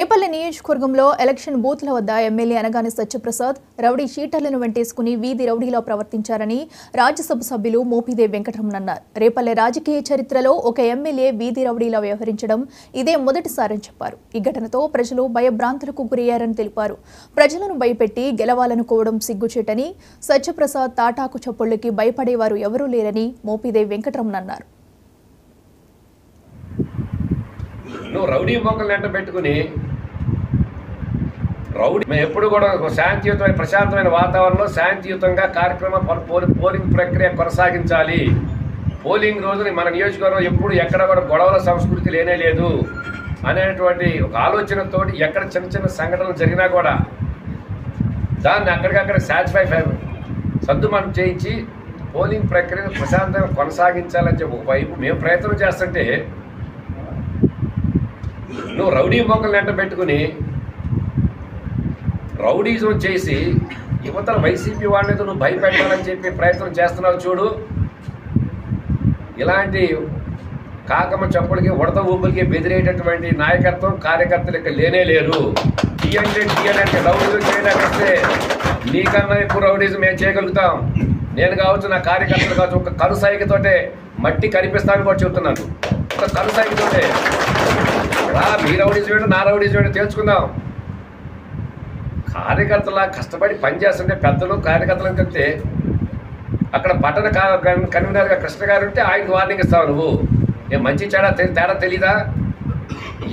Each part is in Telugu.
రేపల్లె నియోజకవర్గంలో ఎలక్షన్ బూత్ల వద్ద ఎమ్మెల్యే అనగాని సత్యప్రసాద్ రౌడీ షీటర్లను వెంటేసుకుని వీధి రౌడీలా ప్రవర్తించారని రాజ్యసభ సభ్యులు మోపిదేవి వెంకటరమణ అన్నారు. రేపల్లె రాజకీయ చరిత్రలో ఒక ఎమ్మెల్యే వీధి రౌడీలా వ్యవహరించడం ఇదే మొదటిసారని చెప్పారు. ఈ ఘటనతో ప్రజలు భయభ్రాంతులకు గురయ్యారని తెలిపారు. ప్రజలను భయపెట్టి గెలవాలనుకోవడం సిగ్గుచేటని, సత్యప్రసాద్ తాటాకు చప్పుళ్లకి భయపడేవారు ఎవరూ లేరని మోపిదేవి వెంకటరమణ అన్నారు. రౌడీ మొక్కలు వెంట పెట్టుకుని రౌడీ మేము ఎప్పుడు కూడా శాంతియుతమైన ప్రశాంతమైన వాతావరణంలో శాంతియుతంగా కార్యక్రమం పోలింగ్ ప్రక్రియ కొనసాగించాలి. పోలింగ్ రోజుని మన నియోజకవర్గంలో ఎప్పుడు ఎక్కడ కూడా గొడవల సంస్కృతి లేనే లేదు అనేటువంటి ఒక ఆలోచనతో ఎక్కడ చిన్న చిన్న సంఘటనలు జరిగినా కూడా దాన్ని అక్కడికక్కడ సద్దుమణం చేయించి పోలింగ్ ప్రక్రియను ప్రశాంతంగా కొనసాగించాలని చెప్పి ఒకవైపు మేము ప్రయత్నం చేస్తుంటే నువ్వు రౌడీ మొక్కలు వెంట పెట్టుకుని రౌడీజం చేసి యువతల వైసీపీ వాళ్ళతో నువ్వు భయపెట్టాలని చెప్పి ప్రయత్నం చేస్తున్నావు చూడు. ఇలాంటి కాకమ్మ చప్పులకి ఉడత ఊపులకి బెదిరేటటువంటి నాయకత్వం కార్యకర్తలు ఇక్కడ లేనే లేరు. టీఎన్ఏ రౌడీజం చేయడానికి వస్తే నీకన్నా ఎక్కువ రౌడీజం మేము చేయగలుగుతాం. నేను కావచ్చు, నా కార్యకర్తలు కావచ్చు, ఒక కనుసాయితోటే మట్టి కనిపిస్తానని కూడా చెప్తున్నాను. ఒక కనుసాయితోటే మీ రౌడీజం ఏంటో నా రౌడీజం ఏంటో తెలుసుకుందాం. కార్యకర్తలా కష్టపడి పనిచేస్తుంటే పెద్దలు కార్యకర్తలు చెప్తే అక్కడ పట్టణ కన్వీనర్గా కృష్ణ గారు ఉంటే ఆయనకు వార్నింగ్ ఇస్తావు. నువ్వు నేను మంచి తేడా తెలీదా?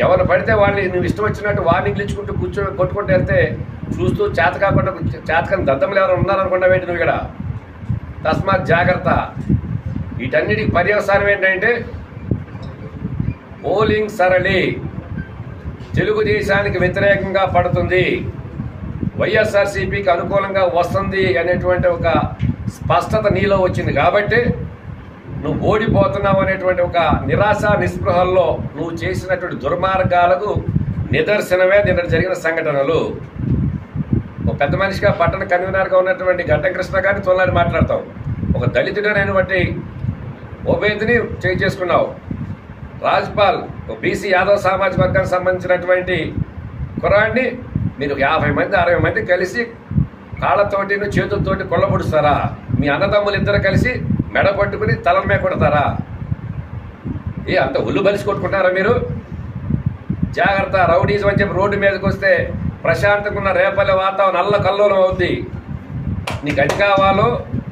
ఎవరు పడితే వాళ్ళని నువ్వు ఇష్టం వచ్చినట్టు వార్నింగ్లు ఇచ్చుకుంటూ కొట్టుకుంటూ వెళ్తే చూస్తూ చేతకాని దద్దములు ఎవరు ఉన్నారనుకున్నా ఏంటి నువ్వు ఇక్కడ? తస్మాత్ జాగ్రత్త. వీటన్నిటికి పర్యవసానం ఏంటంటే పోలింగ్ సరళి తెలుగుదేశానికి వ్యతిరేకంగా పడుతుంది, వైఎస్ఆర్సీపీకి అనుకూలంగా వస్తుంది అనేటువంటి ఒక స్పష్టత నీలో వచ్చింది. కాబట్టి నువ్వు ఓడిపోతున్నావు అనేటువంటి ఒక నిరాశ నిస్పృహల్లో నువ్వు చేసినటువంటి దుర్మార్గాలకు నిదర్శనమే నిన్న జరిగిన సంఘటనలు. ఒక పెద్ద మనిషిగా పట్టణ కన్వీనర్గా ఉన్నటువంటి గడ్డకృష్ణ గారిని తొలనాడి మాట్లాడతావు. ఒక దళితుడైనటువంటి ఓబేదిని చేసుకున్నావు. రాజ్పాల్ బీసీ యాదవ్ సామాజిక వర్గానికి సంబంధించినటువంటి కుర్రాడిని మీరు 50 మంది 60 మంది కలిసి కాళ్ళతోటి చేతులతోటి కొల్లబొడుస్తారా? మీ అన్నదమ్ములు ఇద్దరు కలిసి మెడ పట్టుకుని తలల మీద కొడతారా? అంత ఒళ్ళు బలిసి కొట్టుకుంటారా మీరు? జాగ్రత్త. రౌడీజం అని చెప్పి రోడ్డు మీదకి వస్తే ప్రశాంతంగా ఉన్న రేపల్లె వాతావరణం నల్ల కల్లోలం అవుద్ది. నీకు అది కావాలో,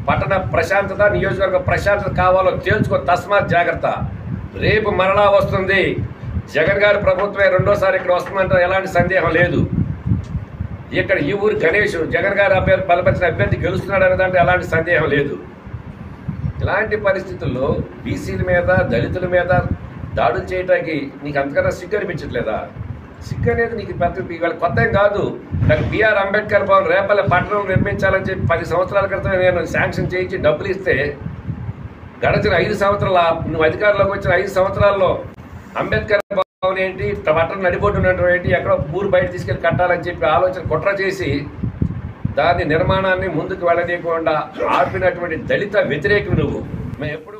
పట్టణ ప్రశాంతత, నియోజకవర్గ ప్రశాంతత కావాలో తేల్చుకో. తస్మాత్ జాగ్రత్త. రేపు మరలా వస్తుంది. జగన్ గారి ప్రభుత్వమే రెండోసారి ఇక్కడ వస్తుందంటే ఎలాంటి సందేహం లేదు. ఇక్కడ ఈ ఊరు గణేష్ జగన్ గారి బలపరిచిన అభ్యర్థి గెలుస్తున్నాడు అనే దాంట్లో ఎలాంటి సందేహం లేదు. ఇలాంటి పరిస్థితుల్లో బీసీల మీద, దళితుల మీద దాడులు చేయడానికి నీకు అంతకన్నా సిగ్గు అనిపించట్లేదా? సిగ్గు అనేది నీకు ఇవాళ కొత్త ఏం కాదు. నాకు బిఆర్ అంబేద్కర్ భవన్ రేపల్లె పట్టణం నిర్మించాలని చెప్పి 10 సంవత్సరాల క్రితం నేను శాంక్షన్ చేయించి డబ్బులు ఇస్తే గడచిన 5 సంవత్సరాల నువ్వు అధికారంలోకి వచ్చిన 5 సంవత్సరాల్లో అంబేద్కర్ భవన్ ఏంటి, పట్టణ నడిబొడ్డు ఉన్నటువంటి ఎక్కడో ఊరు బయట తీసుకెళ్ళి కట్టాలని చెప్పి ఆలోచన కుట్ర చేసి దాని నిర్మాణాన్ని ముందుకు వెళ్ళనీయకుండా ఆపినటువంటి దళిత వ్యతిరేకి నువ్వు. మేము ఎప్పుడు